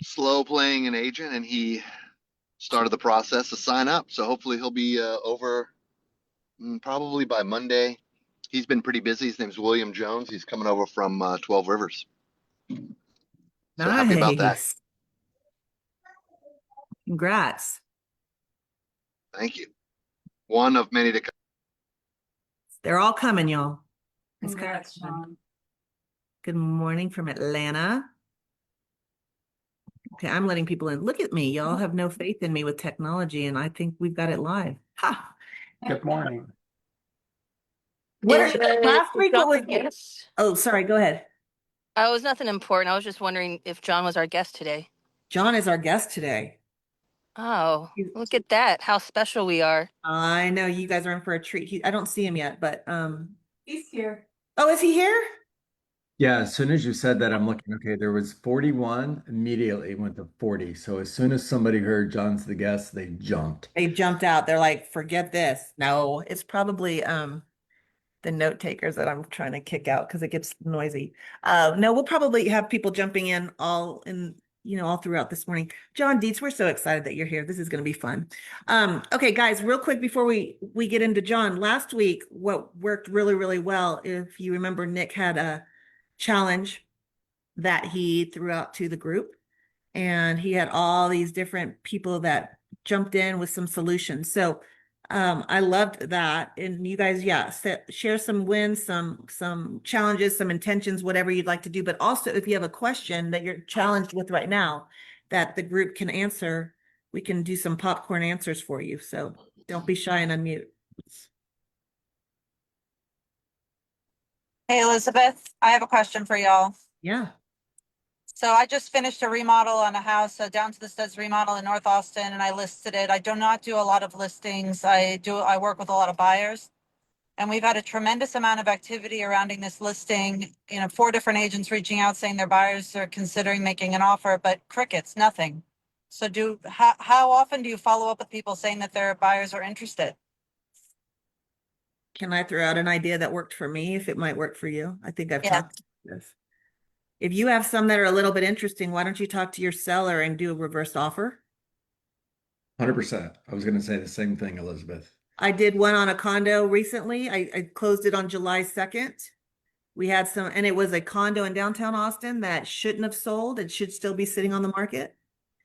slow playing an agent, and he started the process to sign up. So hopefully he'll be over probably by Monday. He's been pretty busy. His name's William Jones. He's coming over from 12 Rivers. So happy about that. Nice. Congrats. Thank you. One of many to come. They're all coming, y'all. Congrats, Sean. Good morning from Atlanta. Okay, I'm letting people in. Look at me. Y'all have no faith in me with technology, and I think we've got it live. Ha! Good morning. Last week what was Yes. Oh, sorry, go ahead. Oh, it was nothing important. I was just wondering if John was our guest today. John is our guest today. Oh, look at that. How special we are. I know you guys are in for a treat. I don't see him yet, but He's here. oh, is he here? Yeah, as soon as you said that, I'm looking, okay, there was 41, immediately went to 40. So as soon as somebody heard John's the guest, they jumped. They jumped out. They're like, forget this. No, it's probably the note takers that I'm trying to kick out because it gets noisy. No, we'll probably have people jumping in all throughout this morning. John Dietz, we're so excited that you're here. This is going to be fun. Okay, guys, real quick before we get into John, last week, what worked really, really well, if you remember, Nick had a challenge that he threw out to the group, and he had all these different people that jumped in with some solutions. So I loved that. And you guys, share some wins, some challenges, some intentions, whatever you'd like to do. But also, if you have a question that you're challenged with right now that the group can answer, we can do some popcorn answers for you. So don't be shy and unmute. Hey, Elizabeth, I have a question for y'all. Yeah. So I just finished a remodel on a house, Down to the Studs remodel in North Austin, and I listed it. I do not do a lot of listings. I work with a lot of buyers, and we've had a tremendous amount of activity surrounding this listing. 4 different agents reaching out saying their buyers are considering making an offer, but crickets, nothing. So how often do you follow up with people saying that their buyers are interested? Can I throw out an idea that worked for me, if it might work for you? I think I've talked about this. If you have some that are a little bit interesting, why don't you talk to your seller and do a reverse offer? 100%. I was going to say the same thing, Elizabeth. I did one on a condo recently. I closed it on July 2nd. We had some, and it was a condo in downtown Austin that shouldn't have sold. It should still be sitting on the market.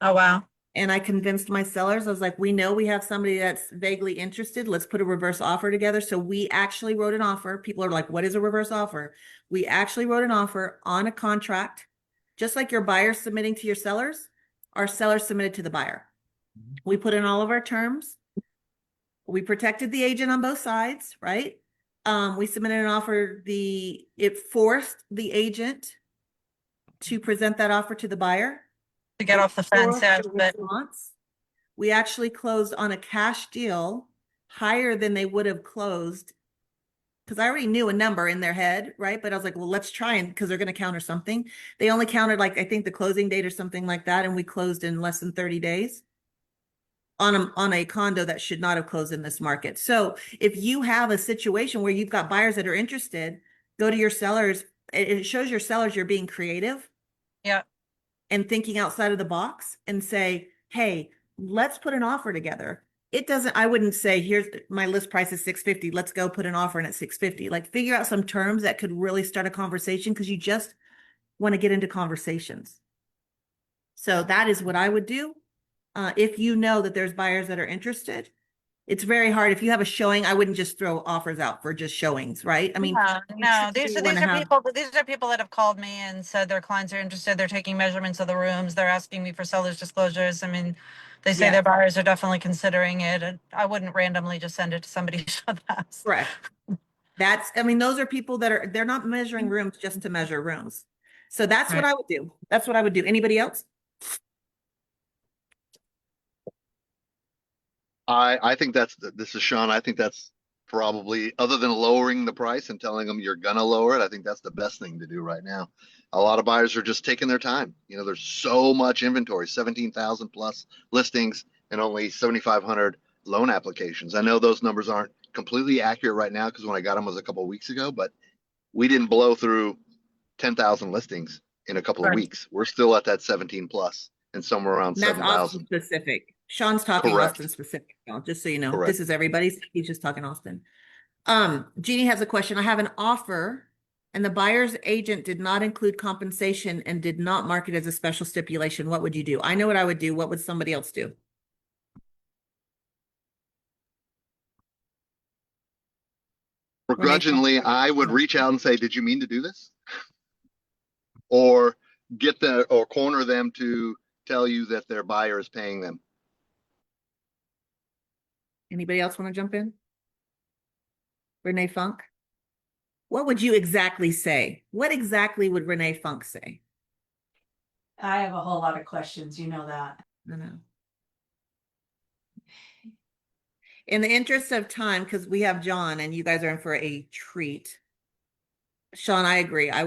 Oh, wow. And I convinced my sellers, I was like, we know we have somebody that's vaguely interested. Let's put a reverse offer together. So we actually wrote an offer. People are like, what is a reverse offer? We actually wrote an offer on a contract, just like your buyer submitting to your sellers, our sellers submitted to the buyer. We put in all of our terms. We protected the agent on both sides, right? We submitted an offer. It forced the agent to present that offer to the buyer. To get off the fence, but we actually closed on a cash deal higher than they would have closed, because I already knew a number in their head, right? But I was like, well, let's try, and because they're going to counter something. They only counted, like, I think the closing date or something like that, and we closed in less than 30 days on a condo that should not have closed in this market. So if you have a situation where you've got buyers that are interested, go to your sellers. It shows your sellers you're being creative. Yeah. And thinking outside of the box and say, hey, let's put an offer together. I wouldn't say, here's my list price is $650. Let's go put an offer in at $650. Like, figure out some terms that could really start a conversation, because you just want to get into conversations. So that is what I would do. If you know that there's buyers that are interested, it's very hard. If you have a showing, I wouldn't just throw offers out for just showings, right? I mean, no, these are people that have called me and said their clients are interested. They're taking measurements of the rooms. They're asking me for seller's disclosures. I mean, they say their buyers are definitely considering it. And I wouldn't randomly just send it to somebody to show the house. Correct. Those are people they're not measuring rooms just to measure rooms. So that's what I would do. That's what I would do. Anybody else? I think this is Sean. I think that's probably, other than lowering the price and telling them you're gonna lower it, I think that's the best thing to do right now. A lot of buyers are just taking their time. There's so much inventory, 17,000 plus listings and only 7,500 loan applications. I know those numbers aren't completely accurate right now, because when I got them was a couple of weeks ago, but we didn't blow through 10,000 listings in a couple of weeks. We're still at that 17 plus. and somewhere around And that's Austin 7,000. specific. Sean's talking Austin Correct. specific, y'all, just so you know. Correct. This is everybody's. He's just talking Austin. Jeannie has a question. I have an offer and the buyer's agent did not include compensation and did not mark it as a special stipulation. What would you do? I know what I would do. What would somebody else do? Begrudgingly, I would reach out and say, "Did you mean to do this?" Or or corner them to tell you that their buyer is paying them. Anybody else want to jump in? Renee Funk? What would you exactly say? What exactly would Renee Funk say? I have a whole lot of questions, you know that. I know. In the interest of time, because we have John and you guys are in for a treat. Sean, I agree. I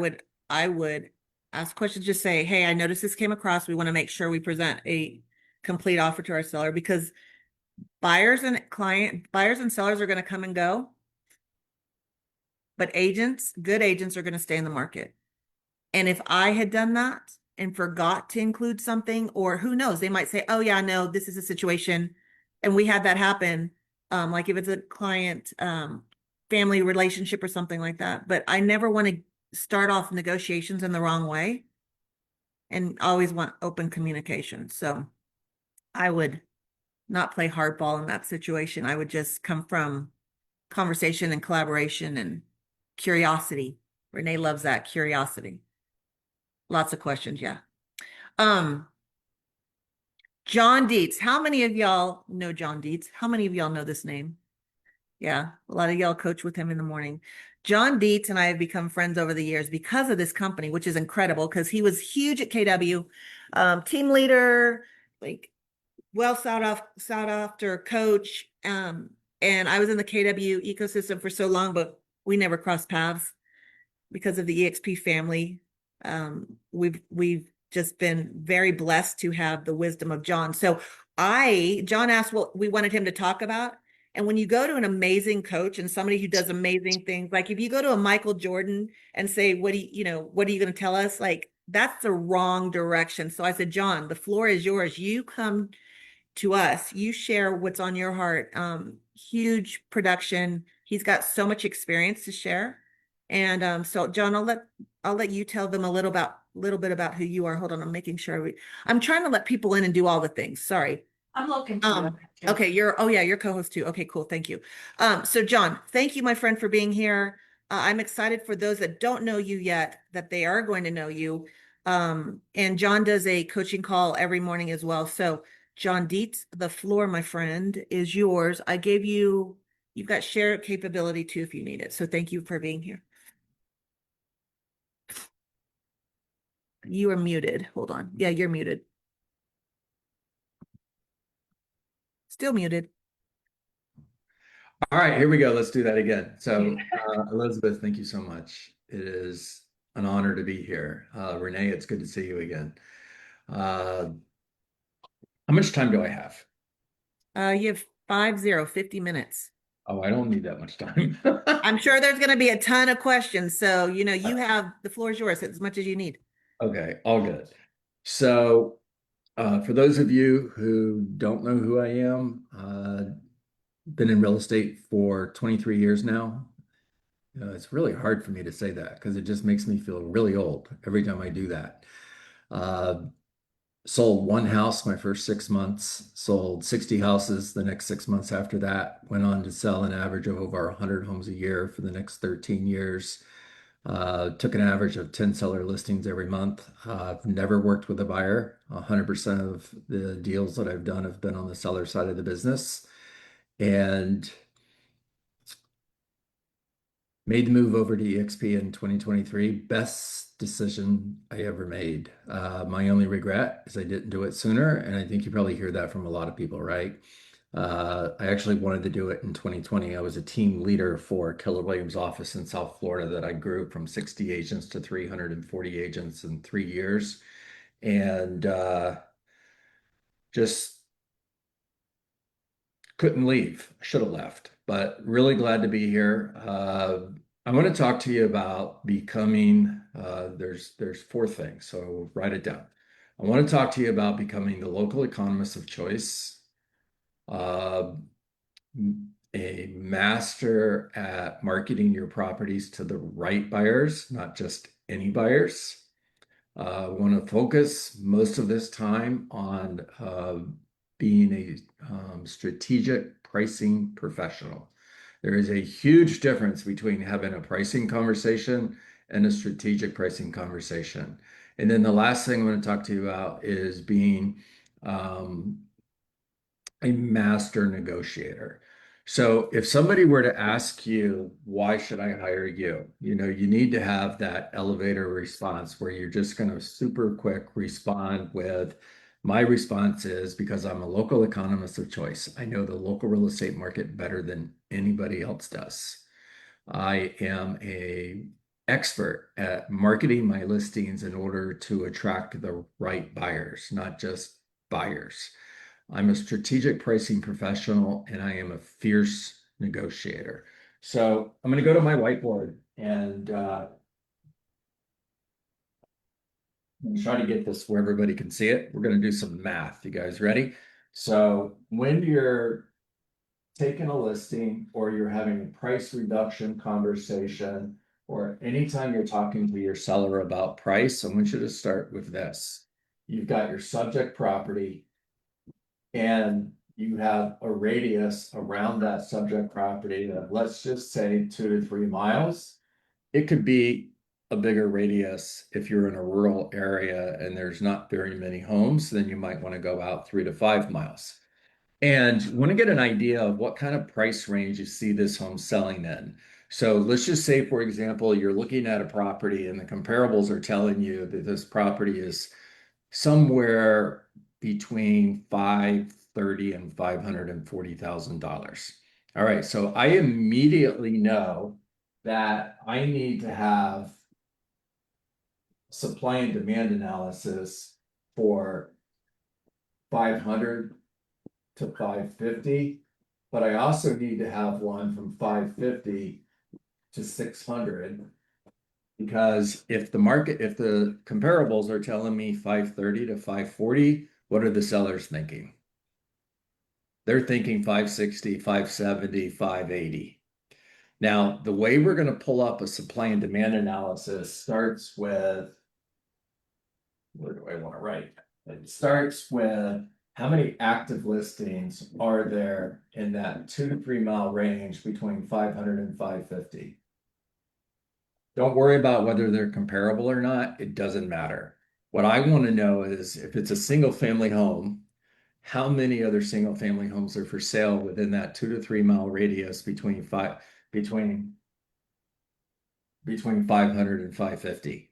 would ask questions, just say, hey, I noticed this came across. We want to make sure we present a complete offer to our seller because buyers and sellers are going to come and go. But good agents are going to stay in the market. And if I had done that and forgot to include something, or who knows, they might say, oh yeah, no, this is a situation. And we had that happen. Like if it's a client, family relationship or something like that. But I never want to start off negotiations in the wrong way and always want open communication. So I would not play hardball in that situation. I would just come from conversation and collaboration and curiosity. Renee loves that curiosity. Lots of questions. Yeah. John Dietz. How many of y'all know John Dietz? How many of y'all know this name? Yeah. A lot of y'all coach with him in the morning. John Dietz and I have become friends over the years because of this company, which is incredible because he was huge at KW, team leader, like well sought after coach. And I was in the KW ecosystem for so long, but we never crossed paths because of the EXP family. We've just been very blessed to have the wisdom of John. So John asked what we wanted him to talk about. And when you go to an amazing coach and somebody who does amazing things, like if you go to a Michael Jordan and say, what are you going to tell us? Like that's the wrong direction. So I said, John, the floor is yours. You come to us, you share what's on your heart. Huge production. He's got so much experience to share. And so John, I'll let you tell them a little bit about who you are. Hold on, I'm making sure I'm trying to let people in and do all the things. Sorry. I'm looking to it. Okay, you're co-host too. Okay, cool. Thank you. So John, thank you, my friend, for being here. I'm excited for those that don't know you yet, that they are going to know you. And John does a coaching call every morning as well. So John Dietz, the floor, my friend, is yours. You've got share capability too if you need it. So thank you for being here. You are muted. Hold on. Yeah, you're muted. Still muted. All right, here we go. Let's do that again. So, Elizabeth, thank you so much. It is an honor to be here. Renee, it's good to see you again. How much time do I have? You have 50 minutes. Oh, I don't need that much time. I'm sure there's going to be a ton of questions. So, you have the floor is yours as much as you need. Okay, all good. So, for those of you who don't know who I am, been in real estate for 23 years now. It's really hard for me to say that because it just makes me feel really old every time I do that. Sold one house my first 6 months, sold 60 houses the next 6 months after that, went on to sell an average of over 100 homes a year for the next 13 years. Took an average of 10 seller listings every month. I've never worked with a buyer. 100% of the deals that I've done have been on the seller side of the business. And made the move over to EXP in 2023. Best decision I ever made. My only regret is I didn't do it sooner. And I think you probably hear that from a lot of people, right? I actually wanted to do it in 2020. I was a team leader for Keller Williams office in South Florida that I grew from 60 agents to 340 agents in 3 years. And just couldn't leave. I should have left, but really glad to be here. I want to talk to you about becoming, there's 4 things, so write it down. I want to talk to you about becoming the local economist of choice, uh, a master at marketing your properties to the right buyers, not just any buyers. I want to focus most of this time on being a strategic pricing professional. There is a huge difference between having a pricing conversation and a strategic pricing conversation. And then the last thing I'm going to talk to you about is being um, a master negotiator. So if somebody were to ask you, why should I hire you? You need to have that elevator response where you're just going to super quick respond with, my response is because I'm a local economist of choice. I know the local real estate market better than anybody else does. I am a expert at marketing my listings in order to attract the right buyers, not just buyers. I'm a strategic pricing professional and I am a fierce negotiator. So I'm going to go to my whiteboard and try to get this where everybody can see it. We're going to do some math. You guys ready? So when you're taking a listing or you're having a price reduction conversation, or anytime you're talking to your seller about price, I want you to start with this. You've got your subject property and you have a radius around that subject property of, let's just say, 2 to 3 miles. It could be a bigger radius if you're in a rural area and there's not very many homes, then you might want to go out 3 to 5 miles. And you want to get an idea of what kind of price range you see this home selling in. So let's just say, for example, you're looking at a property and the comparables are telling you that this property is somewhere between $530,000 and $540,000. All right, so I immediately know that I need to have supply and demand analysis for 500 to 550, but I also need to have one from 550 to 600, because if the comparables are telling me 530 to 540, what are the sellers thinking? They're thinking 560, 570, 580. Now, the way we're going to pull up a supply and demand analysis starts with, where do I want to write? It starts with how many active listings are there in that 2 to 3 mile range between 500 and 550. Don't worry about whether they're comparable or not. It doesn't matter. What I want to know is if it's a single family home, how many other single family homes are for sale within that 2 to 3 mile radius between 500 and 550.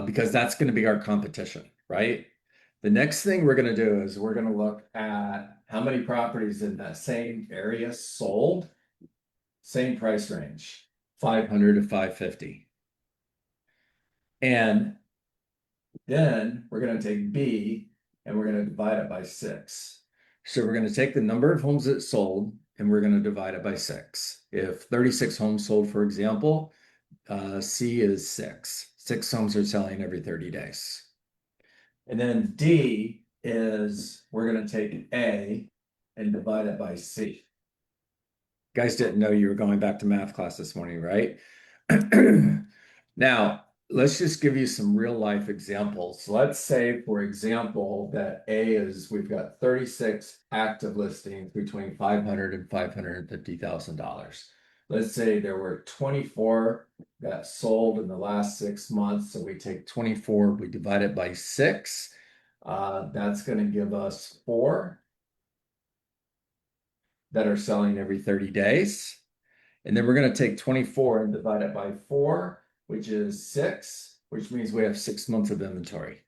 Because that's going to be our competition, right? The next thing we're going to do is we're going to look at how many properties in that same area sold, same price range, 500 to 550. And then we're going to take B and we're going to divide it by 6. So we're going to take the number of homes that sold and we're going to divide it by 6. If 36 homes sold, for example, C is 6. 6 homes are selling every 30 days. And then D is we're going to take A and divide it by C. You guys didn't know you were going back to math class this morning, right? Now, let's just give you some real life examples. Let's say, for example, that A is we've got 36 active listings between $500,000 and $550,000. Let's say there were 24 that sold in the last 6 months. So we take 24, we divide it by 6. That's going to give us 4 that are selling every 30 days. And then we're going to take 24 and divide it by 4, which is 6, which means we have 6 months of inventory.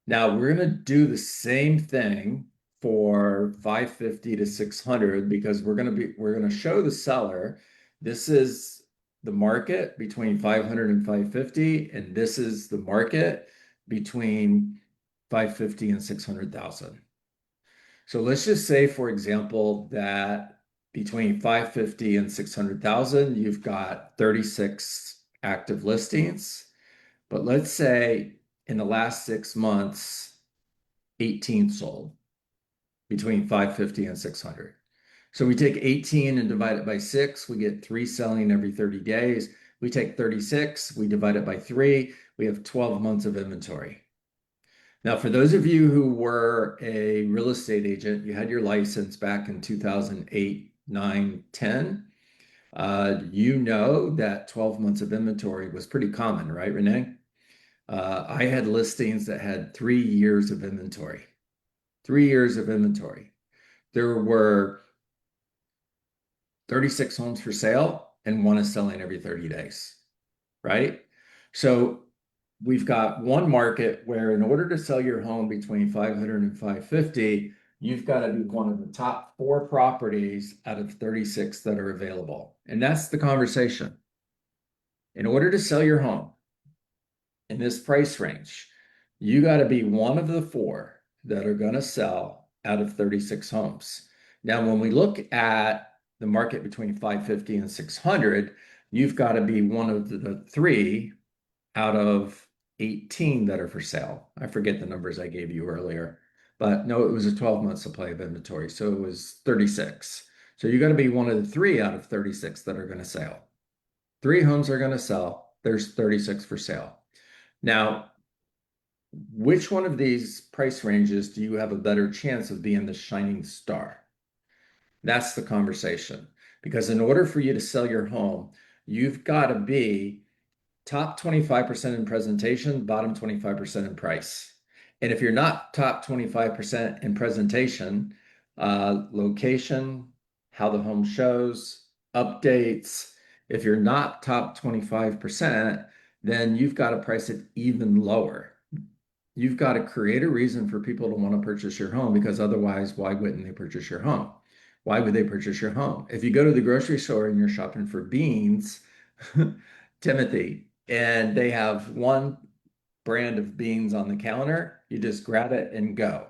Now we're going to do the same thing for 550 to 600 because we're going to show the seller this is the market between 500 and 550, and this is the market between 550 and 600,000. So let's just say, for example, that between 550 and 600,000, you've got 36 active listings. But let's say in the last 6 months, 18 sold between 550 and 600. So we take 18 and divide it by 6, we get 3 selling every 30 days. We take 36, we divide it by 3, we have 12 months of inventory. Now, for those of you who were a real estate agent, you had your license back in 2008, 9, 10. You know that 12 months of inventory was pretty common, right, Renee? I had listings that had 3 years of inventory. 3 years of inventory. There were 36 homes for sale and one is selling every 30 days, right? So we've got one market where in order to sell your home between 500 and 550, you've got to be one of the top 4 properties out of 36 that are available. And that's the conversation. In order to sell your home in this price range, you got to be one of the 4 that are going to sell out of 36 homes. Now, when we look at the market between 550 and 600, you've got to be one of the 3 out of 18 that are for sale. I forget the numbers I gave you earlier, but no, it was a 12-month supply of inventory. So it was 36. So you got to be one of the 3 out of 36 that are going to sell. 3 homes are going to sell. There's 36 for sale. Now, which one of these price ranges do you have a better chance of being the shining star? That's the conversation. Because in order for you to sell your home, you've got to be top 25% in presentation, bottom 25% in price. And if you're not top 25% in presentation, location, how the home shows, updates, if you're not top 25%, then you've got to price it even lower. You've got to create a reason for people to want to purchase your home, because otherwise, why wouldn't they purchase your home? Why would they purchase your home? If you go to the grocery store and you're shopping for beans, Timothy, and they have one brand of beans on the counter, you just grab it and go.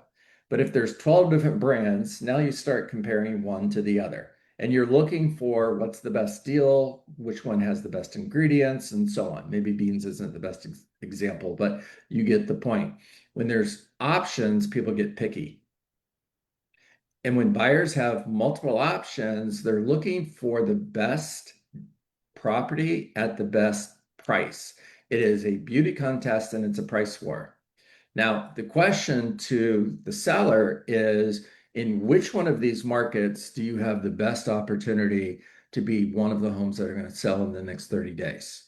But if there's 12 different brands, now you start comparing one to the other. And you're looking for what's the best deal, which one has the best ingredients, and so on. Maybe beans isn't the best example, but you get the point. When there's options, people get picky. And when buyers have multiple options, they're looking for the best property at the best price. It is a beauty contest and it's a price war. Now, the question to the seller is, in which one of these markets do you have the best opportunity to be one of the homes that are going to sell in the next 30 days?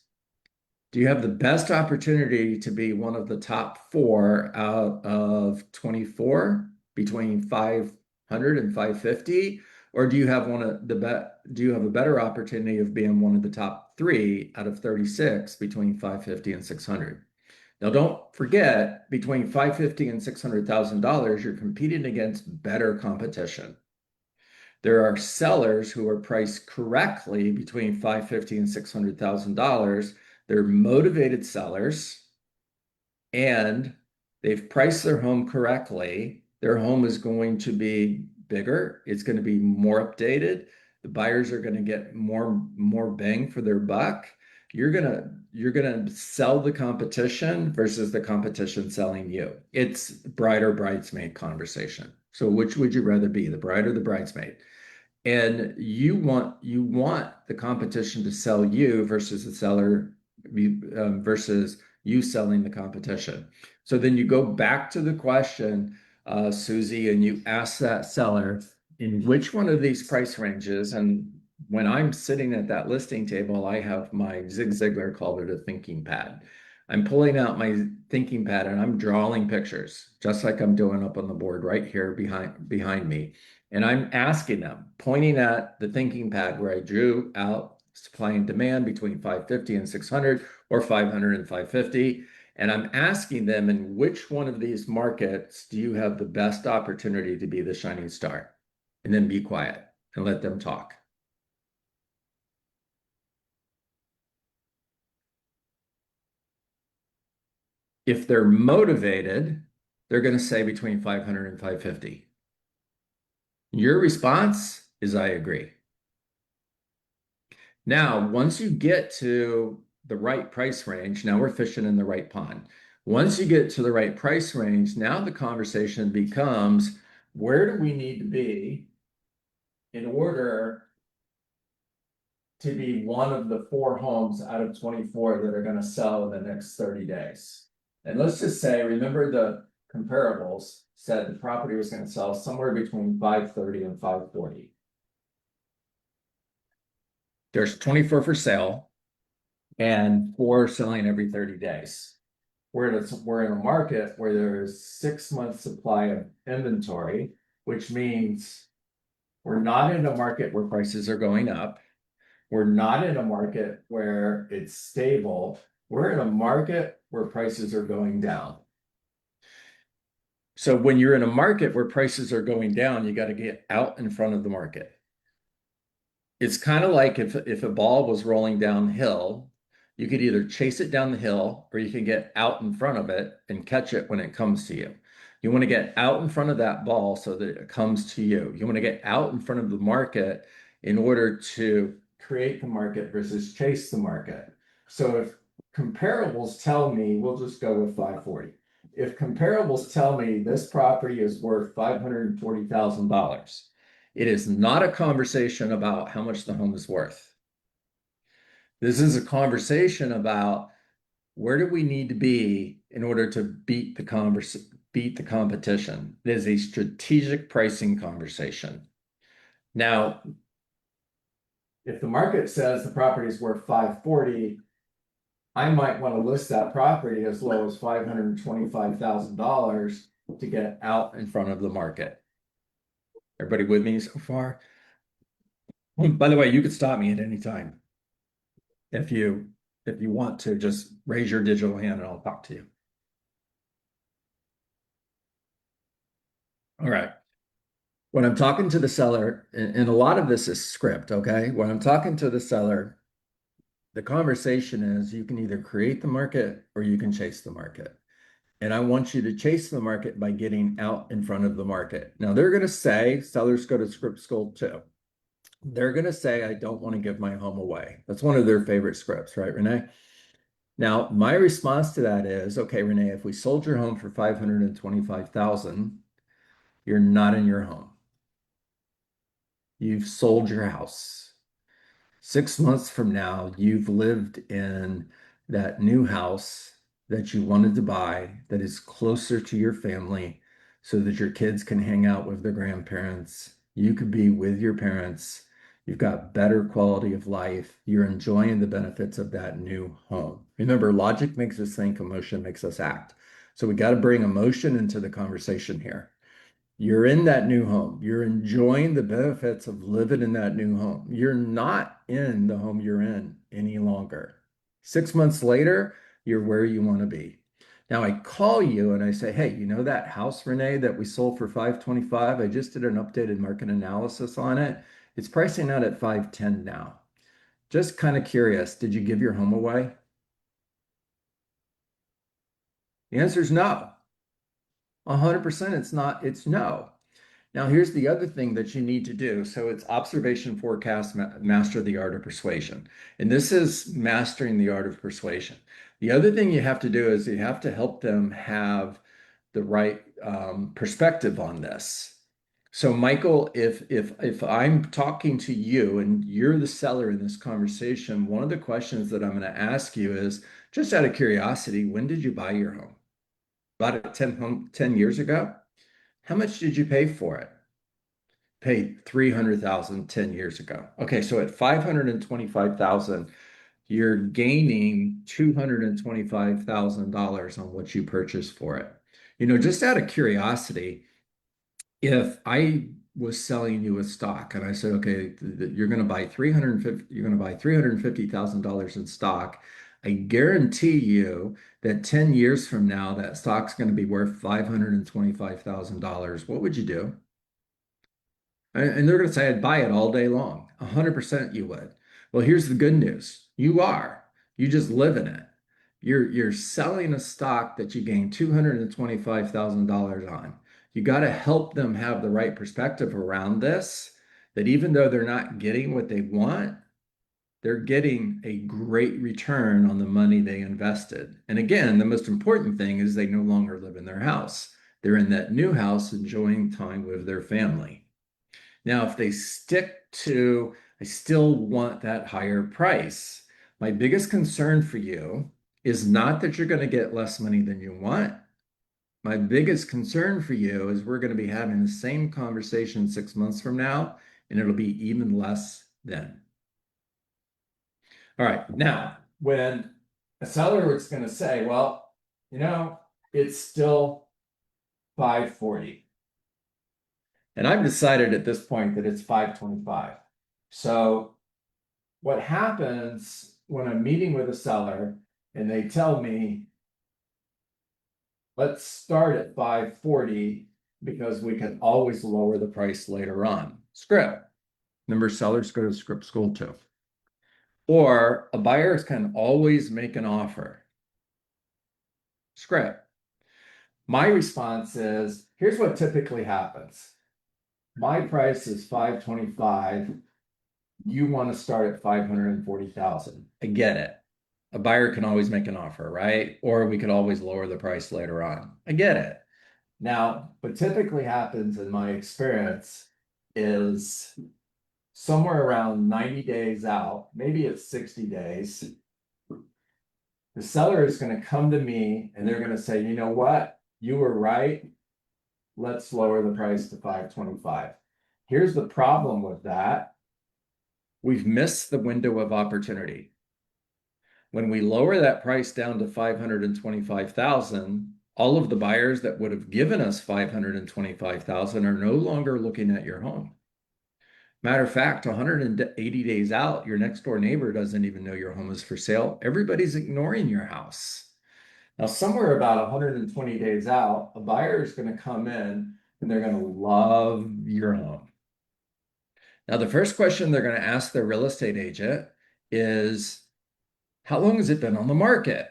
Do you have the best opportunity to be one of the top 4 out of 24 between 500 and 550? Or do you have do you have a better opportunity of being one of the top 3 out of 36 between 550 and 600? Now, don't forget, between 550 and $600,000, you're competing against better competition. There are sellers who are priced correctly between 550 and $600,000. They're motivated sellers, and they've priced their home correctly. Their home is going to be bigger. It's going to be more updated. The buyers are going to get more bang for their buck. You're gonna sell the competition versus the competition selling you. It's bride or bridesmaid conversation. So which would you rather be, the bride or the bridesmaid? And you want the competition to sell you versus the seller versus you selling the competition. So then you go back to the question, Susie, and you ask that seller, in which one of these price ranges, and when I'm sitting at that listing table, I have my Zig Ziglar called it a thinking pad. I'm pulling out my thinking pad and I'm drawing pictures, just like I'm doing up on the board right here behind me. And I'm asking them, pointing at the thinking pad where I drew out supply and demand between 550 and 600 or 500 and 550. And I'm asking them, in which one of these markets do you have the best opportunity to be the shining star? And then be quiet and let them talk. If they're motivated, they're going to say between 500 and 550. Your response is, I agree. Now, once you get to the right price range, now we're fishing in the right pond. Once you get to the right price range, now the conversation becomes, where do we need to be in order to be one of the 4 homes out of 24 that are going to sell in the next 30 days? And let's just say, remember the comparables said the property was going to sell somewhere between 530 and 540. There's 24 for sale and 4 selling every 30 days. We're in a market where there is 6 months supply of inventory, which means we're not in a market where prices are going up. We're not in a market where it's stable. We're in a market where prices are going down. So when you're in a market where prices are going down, you got to get out in front of the market. It's kind of like if a ball was rolling downhill, you could either chase it down the hill or you can get out in front of it and catch it when it comes to you. You want to get out in front of that ball so that it comes to you. You want to get out in front of the market in order to create the market versus chase the market. So if comparables tell me, we'll just go with 540. If comparables tell me this property is worth $540,000, it is not a conversation about how much the home is worth. This is a conversation about where do we need to be in order to beat the competition. It is a strategic pricing conversation. Now, if the market says the property is worth 540, I might want to list that property as low as $525,000 to get out in front of the market. Everybody with me so far? By the way, you could stop me at any time. If you want to, just raise your digital hand and I'll talk to you. All right. When I'm talking to the seller, and a lot of this is script, okay? When I'm talking to the seller, the conversation is you can either create the market or you can chase the market. And I want you to chase the market by getting out in front of the market. Now, they're going to say, sellers go to script school too. They're going to say, I don't want to give my home away. That's one of their favorite scripts, right, Renee? Now, my response to that is, okay, Renee, if we sold your home for $525,000, you're not in your home. You've sold your house. 6 months from now, you've lived in that new house that you wanted to buy that is closer to your family so that your kids can hang out with their grandparents. You could be with your parents. You've got better quality of life. You're enjoying the benefits of that new home. Remember, logic makes us think, emotion makes us act. So we got to bring emotion into the conversation here. You're in that new home. You're enjoying the benefits of living in that new home. You're not in the home you're in any longer. 6 months later, you're where you want to be. Now I call you and I say, hey, you know that house, Renee, that we sold for $525? I just did an updated market analysis on it. It's pricing out at $510 now. Just kind of curious, did you give your home away? The answer is no. 100% it's not, it's no. Now, here's the other thing that you need to do. So it's observation, forecast, master the art of persuasion. And this is mastering the art of persuasion. The other thing you have to do is you have to help them have the right perspective on this. So Michael, if I'm talking to you and you're the seller in this conversation, one of the questions that I'm going to ask you is, just out of curiosity, when did you buy your home? Bought it 10 years ago? How much did you pay for it? Paid $300,000 10 years ago. Okay, so at $525,000, you're gaining $225,000 on what you purchased for it. You know, just out of curiosity, if I was selling you a stock and I said, okay, you're going to buy $350,000 in stock, I guarantee you that 10 years from now, that stock's going to be worth $525,000. What would you do? And they're going to say, I'd buy it all day long. 100% you would. Well, here's the good news. You are. You just live in it. You're selling a stock that you gain $225,000 on. You got to help them have the right perspective around this, that even though they're not getting what they want, they're getting a great return on the money they invested. And again, the most important thing is they no longer live in their house. They're in that new house enjoying time with their family. Now, if they stick to, I still want that higher price, my biggest concern for you is not that you're going to get less money than you want. My biggest concern for you is we're going to be having the same conversation 6 months from now, and it'll be even less then. All right. Now, when a seller is going to say, well, you know, it's still 540. And I've decided at this point that it's 525. So what happens when I'm meeting with a seller and they tell me, let's start at 540 because we can always lower the price later on. Script. Remember, sellers go to script school too. Or a buyer can always make an offer. Script. My response is, here's what typically happens. My price is 525. You want to start at 540,000. I get it. A buyer can always make an offer, right? Or we could always lower the price later on. I get it. Now, what typically happens in my experience is somewhere around 90 days out, maybe it's 60 days, the seller is going to come to me and they're going to say, you know what? You were right. Let's lower the price to 525. Here's the problem with that. We've missed the window of opportunity. When we lower that price down to 525,000, all of the buyers that would have given us 525,000 are no longer looking at your home. Matter of fact, 180 days out, your next door neighbor doesn't even know your home is for sale. Everybody's ignoring your house. Now, somewhere about 120 days out, a buyer is going to come in and they're going to love your home. Now, the first question they're going to ask their real estate agent is, how long has it been on the market?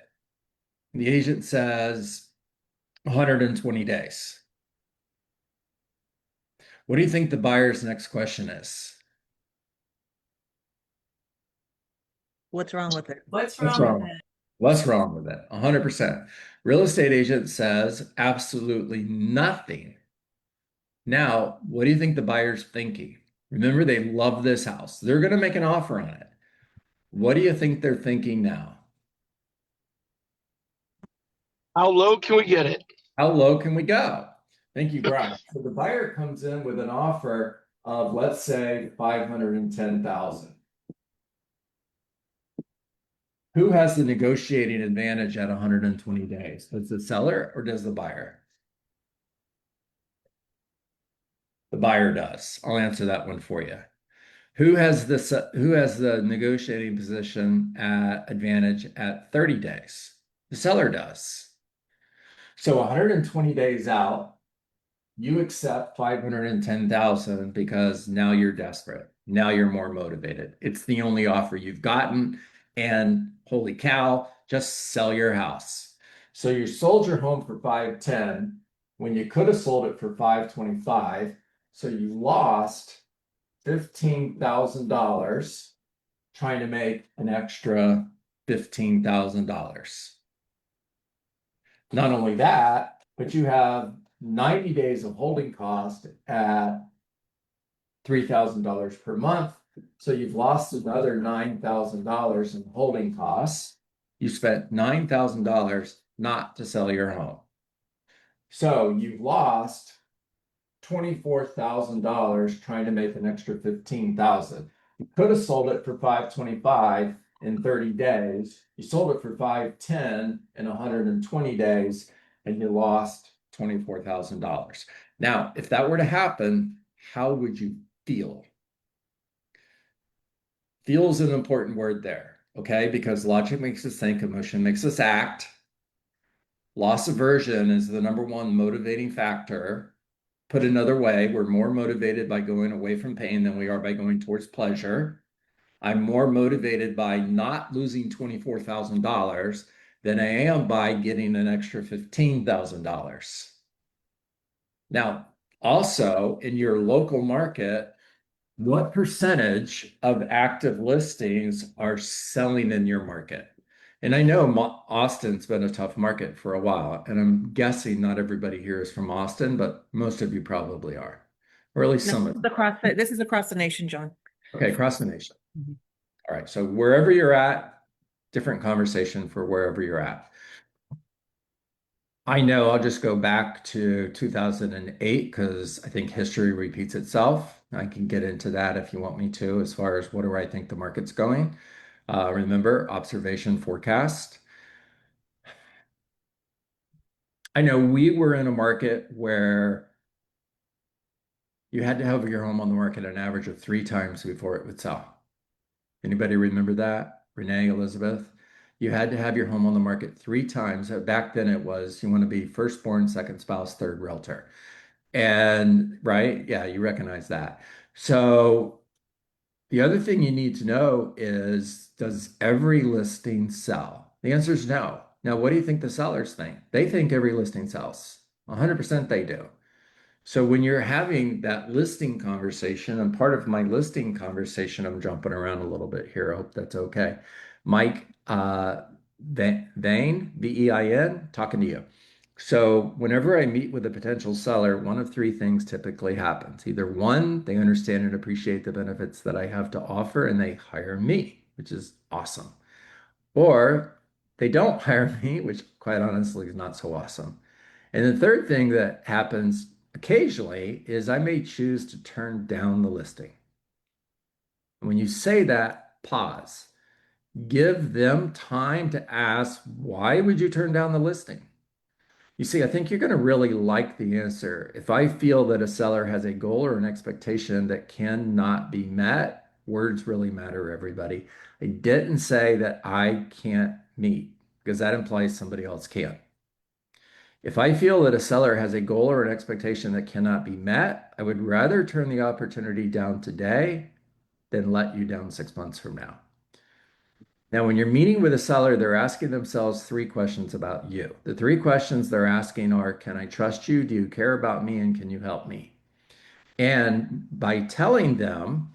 The agent says 120 days. What do you think the buyer's next question is? What's wrong with it? What's What's wrong wrong? with it? What's wrong with it? 100%. Real estate agent says absolutely nothing. Now, what do you think the buyer's thinking? Remember, they love this house. They're going to make an offer on it. What do you think they're thinking now? How low can we get it? How low can we go? Thank you, Brian. So the buyer comes in with an offer of, let's say, 510,000. Who has the negotiating advantage at 120 days? Does the seller or does the buyer? The buyer does. I'll answer that one for you. Who has the negotiating position at advantage at 30 days? The seller does. So 120 days out, you accept 510,000 because now you're desperate. Now you're more motivated. It's the only offer you've gotten. And holy cow, just sell your house. So you sold your home for 510 when you could have sold it for 525. So you lost $15,000 trying to make an extra $15,000. Not only that, but you have 90 days of holding cost at $3,000 per month. So you've lost another $9,000 in holding costs. You spent $9,000 not to sell your home. So you've lost $24,000 trying to make an extra $15,000. You could have sold it for $525 in 30 days. You sold it for $510 in 120 days, and you lost $24,000. Now, if that were to happen, how would you feel? Feel is an important word there, okay? Because logic makes us think, emotion makes us act. Loss aversion is the number one motivating factor. Put another way, we're more motivated by going away from pain than we are by going towards pleasure. I'm more motivated by not losing $24,000 than I am by getting an extra $15,000. Now, also in your local market, what percentage of active listings are selling in your market? And I know Austin's been a tough market for a while, and I'm guessing not everybody here is from Austin, but most of you probably are, or at least No, some of them. this is across the nation, John. Okay, across the nation. Mhm. All right, so wherever you're at, different conversation for wherever you're at. I know I'll just go back to 2008 because I think history repeats itself. I can get into that if you want me to, as far as what do I think the market's going. Remember, observation forecast. I know we were in a market where you had to have your home on the market an average of 3 times before it would sell. Anybody remember that? Renee, Elizabeth? You had to have your home on the market 3 times. Back then it was you want to be firstborn, second spouse, third realtor. And right, yeah, you recognize that. So the other thing you need to know is, does every listing sell? The answer is no. Now, what do you think the sellers think? They think every listing sells. 100% they do. So when you're having that listing conversation, and part of my listing conversation, I'm jumping around a little bit here. I hope that's okay. Mike Vein, V-E-I-N, talking to you. So whenever I meet with a potential seller, one of 3 things typically happens. Either one, they understand and appreciate the benefits that I have to offer and they hire me, which is awesome. Or they don't hire me, which quite honestly is not so awesome. And the third thing that happens occasionally is I may choose to turn down the listing. When you say that, pause. Give them time to ask, why would you turn down the listing? You see, I think you're going to really like the answer. If I feel that a seller has a goal or an expectation that cannot be met, words really matter, everybody. I didn't say that I can't meet because that implies somebody else can. If I feel that a seller has a goal or an expectation that cannot be met, I would rather turn the opportunity down today than let you down 6 months from now. Now, when you're meeting with a seller, they're asking themselves 3 questions about you. The 3 questions they're asking are, can I trust you? Do you care about me? And can you help me? And by telling them,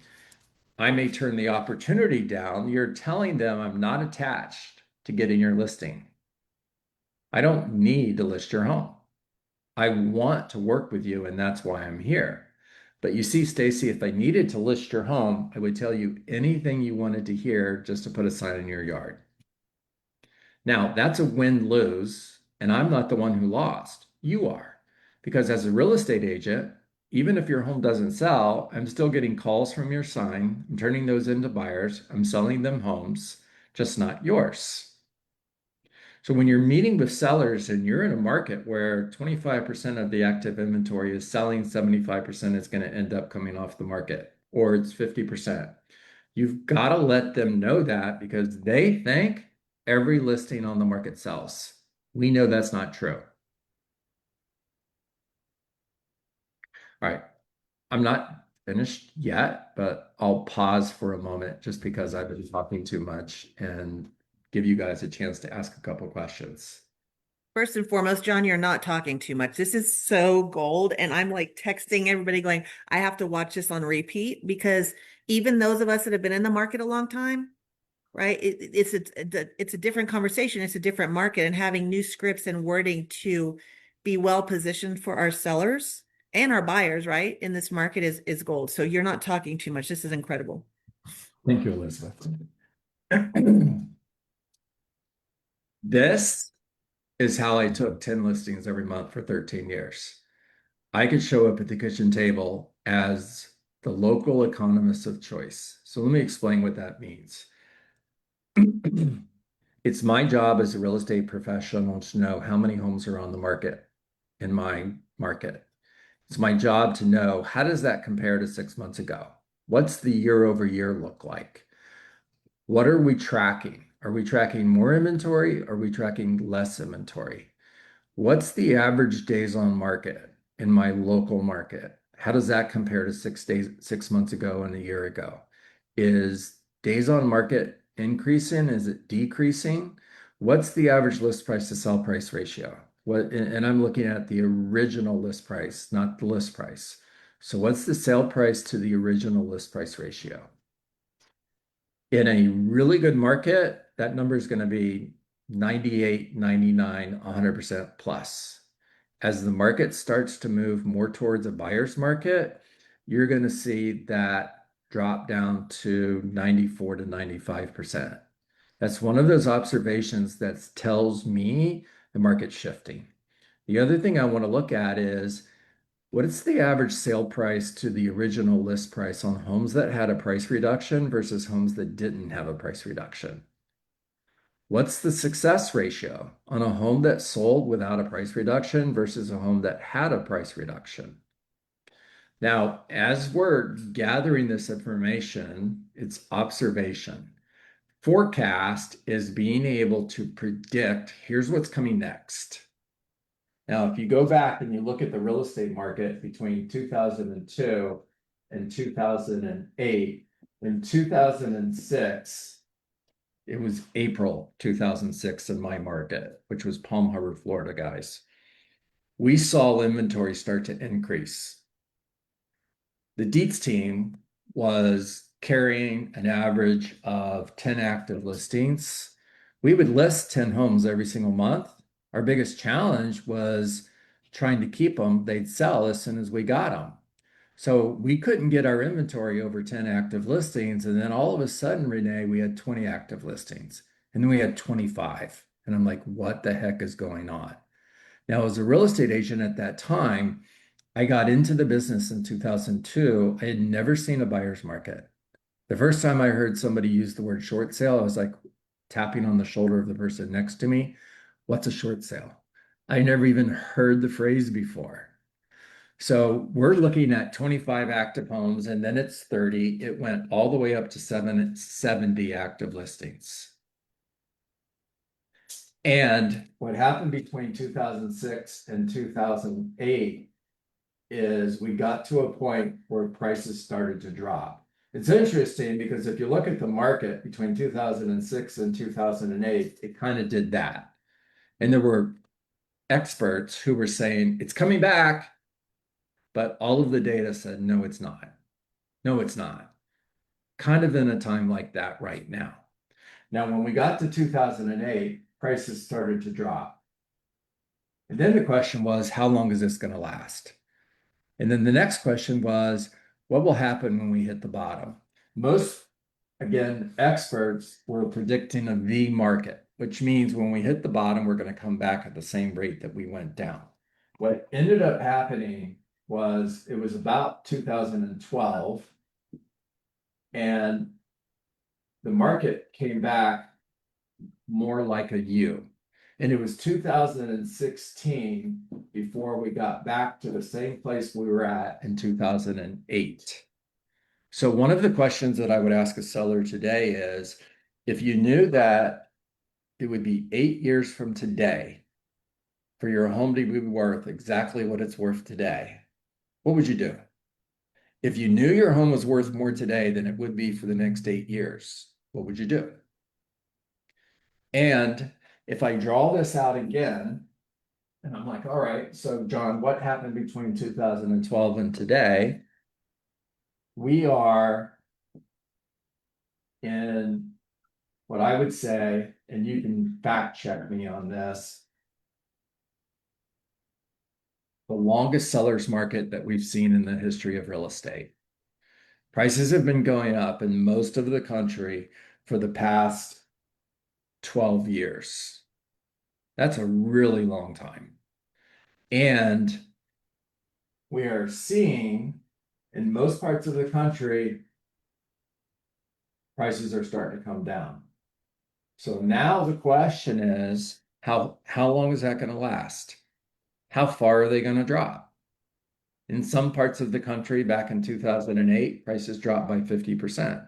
I may turn the opportunity down, you're telling them I'm not attached to getting your listing. I don't need to list your home. I want to work with you, and that's why I'm here. But you see, Stacy, if I needed to list your home, I would tell you anything you wanted to hear just to put a sign in your yard. Now, that's a win-lose, and I'm not the one who lost. You are. Because as a real estate agent, even if your home doesn't sell, I'm still getting calls from your sign. I'm turning those into buyers. I'm selling them homes, just not yours. So when you're meeting with sellers and you're in a market where 25% of the active inventory is selling, 75% is going to end up coming off the market, or it's 50%. You've got to let them know that because they think every listing on the market sells. We know that's not true. All right. I'm not finished yet, but I'll pause for a moment just because I've been talking too much and give you guys a chance to ask a couple questions. First and foremost, John, you're not talking too much. This is so gold. And I'm like texting everybody going, I have to watch this on repeat because even those of us that have been in the market a long time, right? It's a different conversation. It's a different market, and having new scripts and wording to be well positioned for our sellers and our buyers, right? In this market is gold. So you're not talking too much. This is incredible. Thank you, Elizabeth. This is how I took 10 listings every month for 13 years. I could show up at the kitchen table as the local economist of choice. So let me explain what that means. It's my job as a real estate professional to know how many homes are on the market in my market. It's my job to know how does that compare to 6 months ago? What's the year over year look like? What are we tracking? Are we tracking more inventory? Are we tracking less inventory? What's the average days on market in my local market? How does that compare to 6 months ago and a year ago? Is days on market increasing? Is it decreasing? What's the average list price to sell price ratio? And I'm looking at the original list price, not the list price. So what's the sale price to the original list price ratio? In a really good market, that number is going to be 98, 99, 100% plus. As the market starts to move more towards a buyer's market, you're going to see that drop down to 94 to 95%. That's one of those observations that tells me the market's shifting. The other thing I want to look at is what is the average sale price to the original list price on homes that had a price reduction versus homes that didn't have a price reduction? What's the success ratio on a home that sold without a price reduction versus a home that had a price reduction? Now, as we're gathering this information, it's observation. Forecast is being able to predict, here's what's coming next. Now, if you go back and you look at the real estate market between 2002 and 2008, in 2006, it was April 2006 in my market, which was Palm Harbor, Florida, guys. We saw inventory start to increase. The Dietz team was carrying an average of 10 active listings. We would list 10 homes every single month. Our biggest challenge was trying to keep them. They'd sell as soon as we got them. So we couldn't get our inventory over 10 active listings. And then all of a sudden, Renee, we had 20 active listings. And then we had 25. And I'm like, what the heck is going on? Now, as a real estate agent at that time, I got into the business in 2002. I had never seen a buyer's market. The first time I heard somebody use the word short sale, I was like tapping on the shoulder of the person next to me. What's a short sale? I never even heard the phrase before. So we're looking at 25 active homes, and then it's 30. It went all the way up to 70 active listings. And what happened between 2006 and 2008 is we got to a point where prices started to drop. It's interesting because if you look at the market between 2006 and 2008, it kind of did that. And there were experts who were saying it's coming back, but all of the data said, no, it's not. No, it's not. Kind of in a time like that right now. Now, when we got to 2008, prices started to drop. And then the question was, how long is this going to last? And then the next question was, what will happen when we hit the bottom? Most, again, experts were predicting a V market, which means when we hit the bottom, we're going to come back at the same rate that we went down. What ended up happening was it was about 2012, and the market came back more like a U. And it was 2016 before we got back to the same place we were at in 2008. So one of the questions that I would ask a seller today is, if you knew that it would be 8 years from today for your home to be worth exactly what it's worth today, what would you do? If you knew your home was worth more today than it would be for the next 8 years, what would you do? And if I draw this out again, and I'm like, all right, so John, what happened between 2012 and today? We are in what I would say, and you can fact check me on this, the longest seller's market that we've seen in the history of real estate. Prices have been going up in most of the country for the past 12 years. That's a really long time. And we are seeing in most parts of the country, prices are starting to come down. So now the question is, how long is that going to last? How far are they going to drop? In some parts of the country, back in 2008, prices dropped by 50%.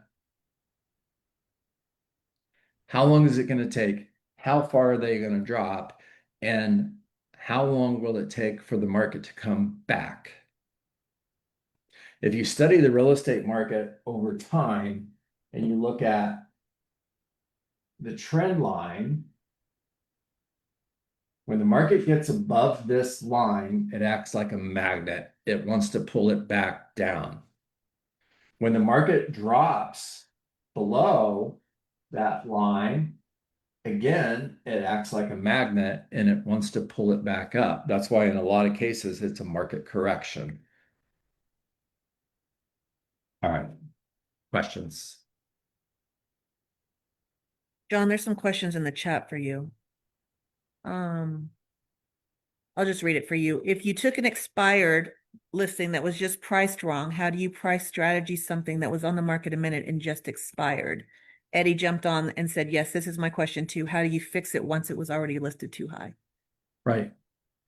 How long is it going to take? How far are they going to drop? And how long will it take for the market to come back? If you study the real estate market over time and you look at the trend line, When the market gets above this line, it acts like a magnet. It wants to pull it back down. When the market drops below that line, again, it acts like a magnet and it wants to pull it back up. That's why in a lot of cases, it's a market correction. All right, questions? John, there's some questions in the chat for you. I'll just read it for you. If you took an expired listing that was just priced wrong, how do you price strategy something that was on the market a minute and just expired? Eddie jumped on and said, yes, this is my question too. How do you fix it once it was already listed too high? Right.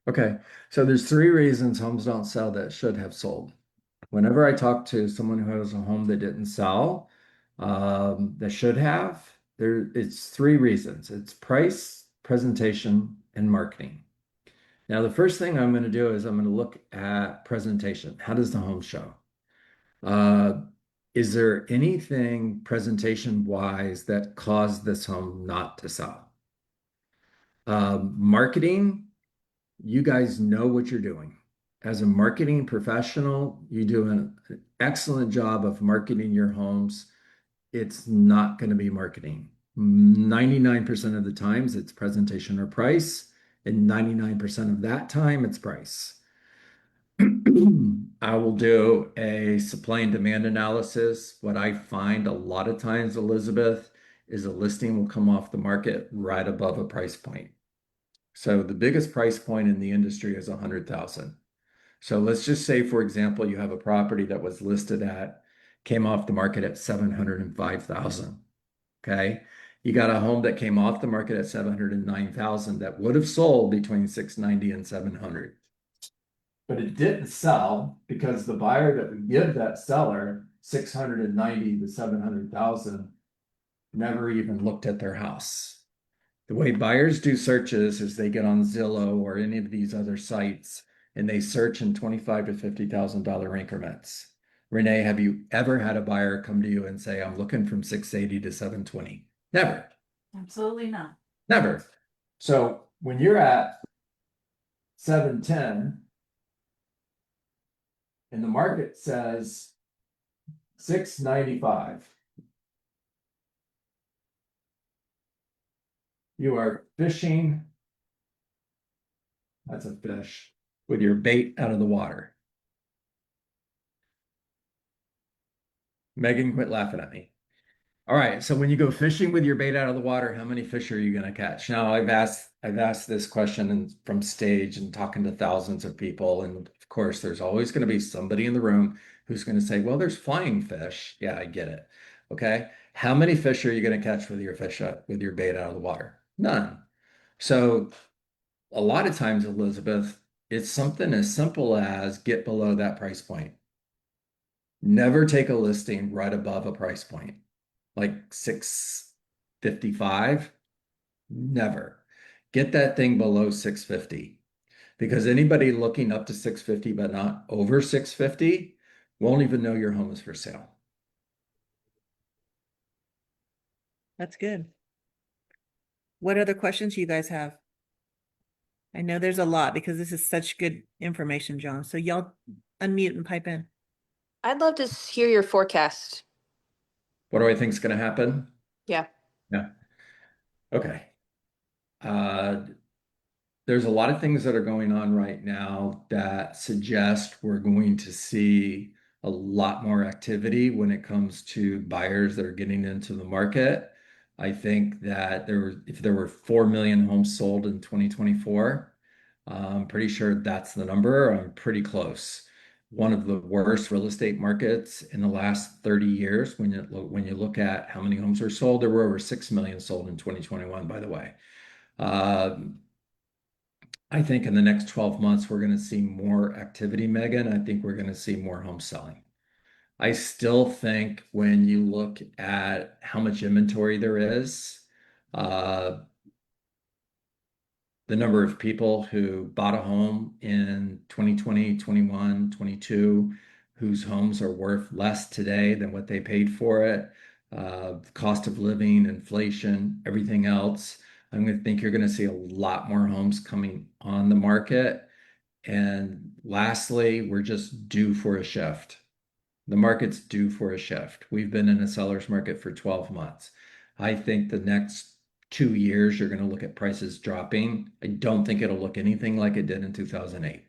Okay. So there's three reasons homes don't sell that should have sold. Whenever I talk to someone who has a home that didn't sell, that should have, it's three reasons. It's price, presentation, and marketing. Now, the first thing I'm going to do is I'm going to look at presentation. How does the home show? Is there anything presentation-wise that caused this home not to sell? Marketing, you guys know what you're doing. As a marketing professional, you do an excellent job of marketing your homes. It's not going to be marketing. 99% of the times it's presentation or price, and 99% of that time it's price. I will do a supply and demand analysis. What I find a lot of times, Elizabeth, is a listing will come off the market right above a price point. So the biggest price point in the industry is 100,000. So let's just say, for example, you have a property that was listed came off the market at 705,000. Okay. You got a home that came off the market at 709,000 that would have sold between 690 and 700. But it didn't sell because the buyer that would give that seller 690 to 700,000 never even looked at their house. The way buyers do searches is they get on Zillow or any of these other sites and they search in $25,000 to $50,000 increments. Renee, have you ever had a buyer come to you and say, I'm looking from 680 to 720? Never. Absolutely not. Never. So when you're at 710 and the market says 695, you are fishing, that's a fish, with your bait out of the water. Megan, quit laughing at me. All right, so when you go fishing with your bait out of the water, how many fish are you going to catch? Now, I've asked this question from stage and talking to thousands of people, and of course, there's always going to be somebody in the room who's going to say, "Well, there's flying fish." Yeah, I get it. Okay, how many fish are you going to catch with your with your bait out of the water? None. So, a lot of times, Elizabeth, it's something as simple as get below that price point. Never take a listing right above a price point. Like 655, never. Get that thing below 650 because anybody looking up to 650 but not over 650 won't even know your home is for sale. That's good. What other questions you guys have? I know there's a lot because this is such good information, John. So y'all unmute and pipe in. I'd love to hear your forecast. What do I think is going to happen? Yeah. Yeah. Okay. There's a lot of things that are going on right now that suggest we're going to see a lot more activity when it comes to buyers that are getting into the market. I think that if there were 4 million homes sold in 2024, I'm pretty sure that's the number. I'm pretty close. One of the worst real estate markets in the last 30 years. When you look at how many homes are sold, there were over 6 million sold in 2021, by the way. I think in the next 12 months, we're going to see more activity, Megan. I think we're going to see more home selling. I still think when you look at how much inventory there is, the number of people who bought a home in 2020, 21, 22, whose homes are worth less today than what they paid for it, cost of living, inflation, everything else. I'm going to think you're going to see a lot more homes coming on the market. And lastly, we're just due for a shift. The market's due for a shift. We've been in a seller's market for 12 months. I think the next 2 years, you're going to look at prices dropping. I don't think it'll look anything like it did in 2008.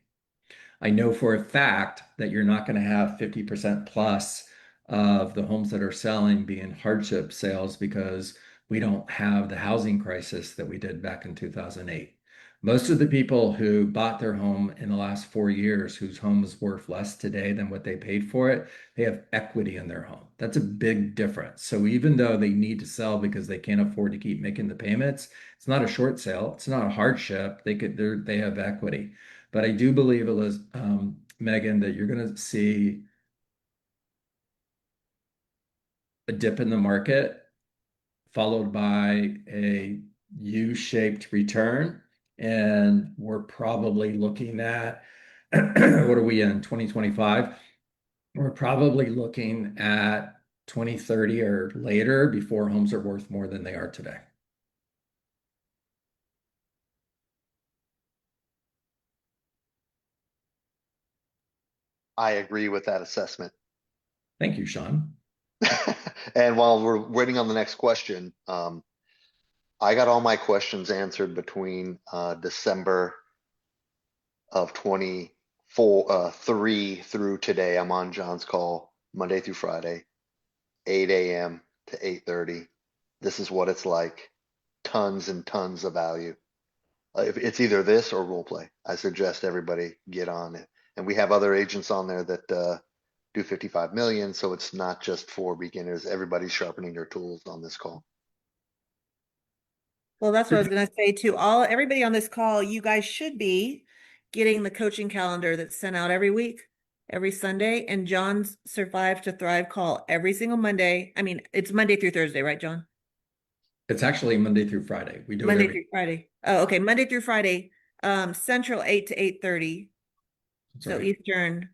I know for a fact that you're not going to have 50% plus of the homes that are selling being hardship sales because we don't have the housing crisis that we did back in 2008. Most of the people who bought their home in the last 4 years, whose home is worth less today than what they paid for it, they have equity in their home. That's a big difference. So even though they need to sell because they can't afford to keep making the payments, it's not a short sale. It's not a hardship. They have equity. But I do believe, Megan, that you're going to see a dip in the market followed by a U-shaped return. And we're probably looking at, what are we in, 2025? We're probably looking at 2030 or later before homes are worth more than they are today. I agree with that assessment. Thank you, Sean. And while we're waiting on the next question, I got all my questions answered between December of 3 through today. I'm on John's call Monday through Friday, 8 a.m. to 8:30. This is what it's like. Tons and tons of value. If it's either this or role play, I suggest everybody get on it. And we have other agents on there that do 55 million, so it's not just for beginners. Everybody's sharpening their tools on this call. Well, that's what I was going to say to everybody on this call. You guys should be getting the coaching calendar that's sent out every week, every Sunday, and John's Survive to Thrive call every single Monday. I mean, it's Monday through Thursday, right, John? It's actually Monday through Friday. We do Monday it through Friday. Oh, okay. Monday through Friday, Central 8 to 8:30. So Sorry. Eastern,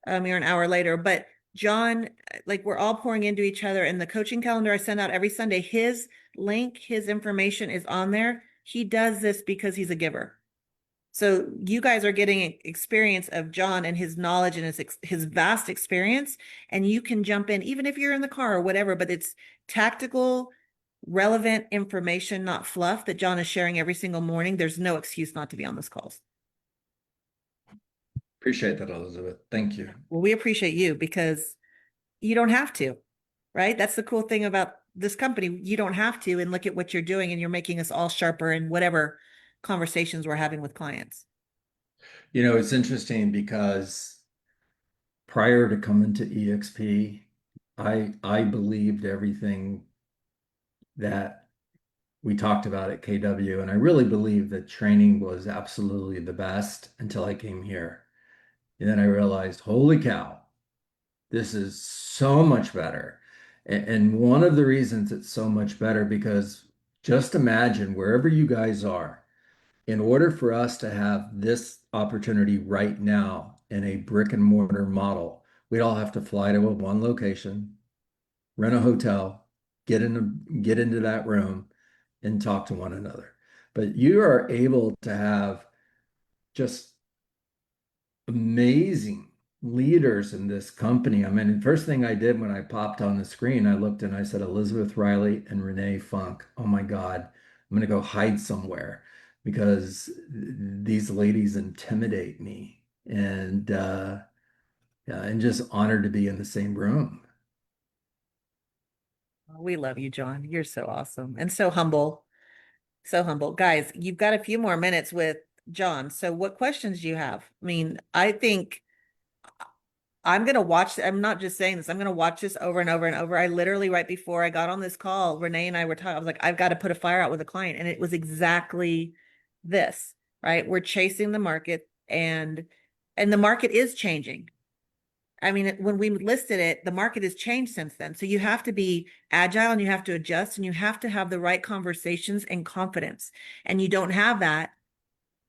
you're an hour later. But John, like we're all pouring into each other, and the coaching calendar I send out every Sunday, his link, his information is on there. He does this because he's a giver. So you guys are getting experience of John and his knowledge and his vast experience, and you can jump in even if you're in the car or whatever, but it's tactical, relevant information, not fluff, that John is sharing every single morning. There's no excuse not to be on those calls. Appreciate that, Elizabeth. Thank you. Well, we appreciate you because you don't have to, right? That's the cool thing about this company. You don't have to, and look at what you're doing, and you're making us all sharper in whatever conversations we're having with clients. You know, it's interesting because prior to coming to EXP, I believed everything that we talked about at KW, and I really believed that training was absolutely the best until I came here. And then I realized, holy cow, this is so much better. And one of the reasons it's so much better, because just imagine wherever you guys are, in order for us to have this opportunity right now in a brick and mortar model, we'd all have to fly to one location, rent a hotel, get into that room and talk to one another. But you are able to have just amazing leaders in this company. I mean, the first thing I did when I popped on the screen, I looked and I said, Elizabeth Riley and Renee Funk. Oh my God, I'm going to go hide somewhere because these ladies intimidate me. And just honored to be in the same room. We love you, John. You're so awesome and so humble. So humble. Guys, you've got a few more minutes with John. So what questions do you have? I mean, I think I'm going to watch. I'm not just saying this. I'm going to watch this over and over and over. I literally, right before I got on this call, Renee and I were talking. I was like, I've got to put a fire out with a client. And it was exactly this, right? We're chasing the market, and the market is changing. I mean, when we listed it, the market has changed since then. So you have to be agile, and you have to adjust, and you have to have the right conversations and confidence. And you don't have that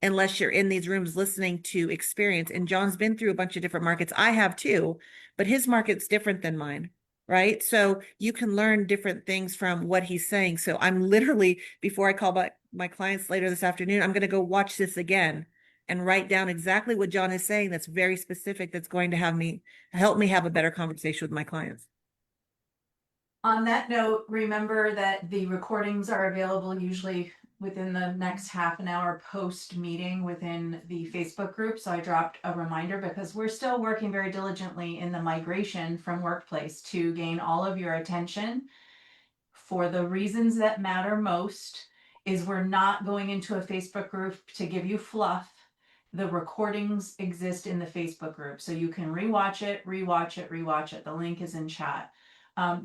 unless you're in these rooms listening to experience. And John's been through a bunch of different markets. I have too, but his market's different than mine, right? So you can learn different things from what he's saying. So I'm literally, before I my clients later this afternoon, I'm going to go watch this again and write down exactly what John is saying. That's very specific. That's going to help me have a better conversation with my clients. On that note, remember that the recordings are available usually within the next half an hour post meeting within the Facebook group. So I dropped a reminder because we're still working very diligently in the migration from Workplace to gain all of your attention for the reasons that matter most. Is we're not going into a Facebook group to give you fluff. The recordings exist in the Facebook group, so you can rewatch it, rewatch it, rewatch it. The link is in chat.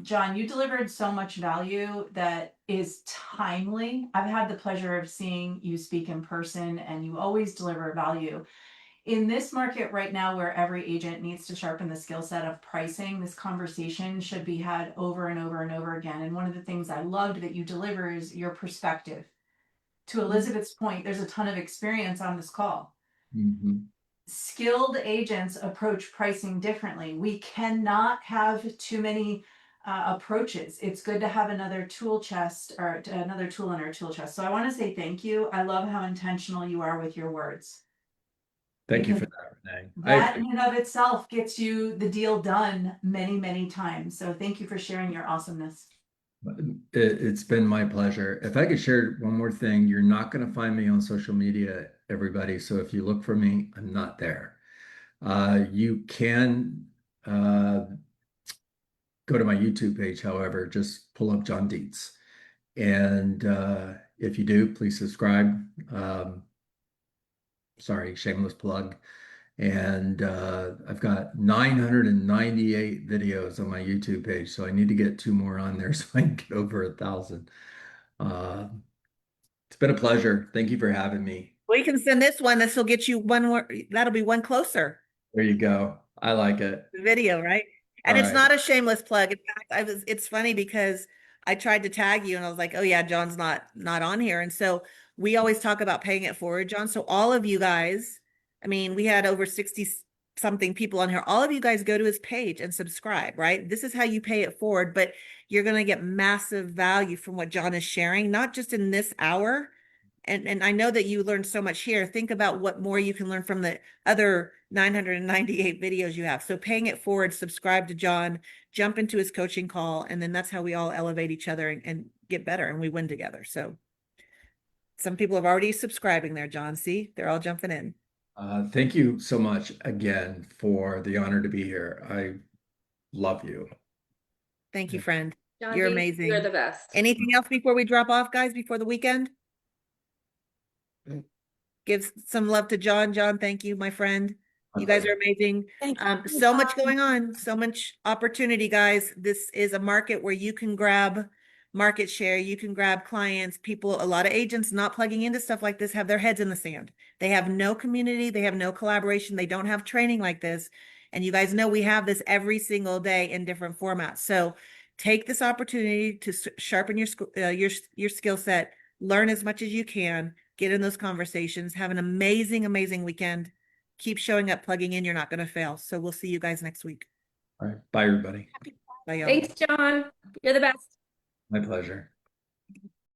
John, you delivered so much value that is timely. I've had the pleasure of seeing you speak in person, and you always deliver value. In this market right now, where every agent needs to sharpen the skill set of pricing, this conversation should be had over and over and over again. And one of the things I loved that you deliver is your perspective. To Elizabeth's point, there's a ton of experience on this call. Mhm. Skilled agents approach pricing differently. We cannot have too many approaches. It's good to have another tool chest or another tool in our tool chest. So I want to say thank you. I love how intentional you are with your words. Thank you for Because that, Renee. that in and of itself gets you the deal done many, many times. So thank you for sharing your awesomeness. It's been my pleasure. If I could share one more thing, you're not going to find me on social media, everybody. So if you look for me, I'm not there. You can go to my YouTube page, however, just pull up John Dietz. And if you do, please subscribe. Sorry, shameless plug. And I've got 998 videos on my YouTube page, so I need to get 2 more on there so I can get over 1,000. It's been a pleasure. Thank you for having me. We can send this one. This will get you one more. That'll be one closer. There you go. I like it. The video, right? And All it's right. not a shameless plug. In fact, it's funny because I tried to tag you and I was like, oh yeah, John's not on here. And so we always talk about paying it forward, John. So all of you guys, I mean, we had over 60 something people on here. All of you guys go to his page and subscribe, right? This is how you pay it forward, but you're going to get massive value from what John is sharing, not just in this hour. And I know that you learned so much here. Think about what more you can learn from the other 998 videos you have. So paying it forward, subscribe to John, jump into his coaching call, and then that's how we all elevate each other and get better and we win together. So some people have already subscribing there, John. See, they're all jumping in. Thank you so much again for the honor to be here. I love you. Thank you, friend. John You're Dietz, amazing. You're the best. Anything else before we drop off, guys, before the weekend? Give some love to John. John, thank you, my friend. You guys are amazing. So much going on, so much opportunity, guys. This is a market where you can grab market share, you can grab clients, people, a lot of agents not plugging into stuff like this have their heads in the sand. They have no community, they have no collaboration, they don't have training like this. And you guys know we have this every single day in different formats. So take this opportunity to sharpen your skill set, learn as much as you can, get in those conversations, have an amazing, amazing weekend. Keep showing up, plugging in. You're not going to fail. So we'll see you guys next week. All right. Bye, everybody. Bye, y'all. Thanks, John. You're the best. My pleasure.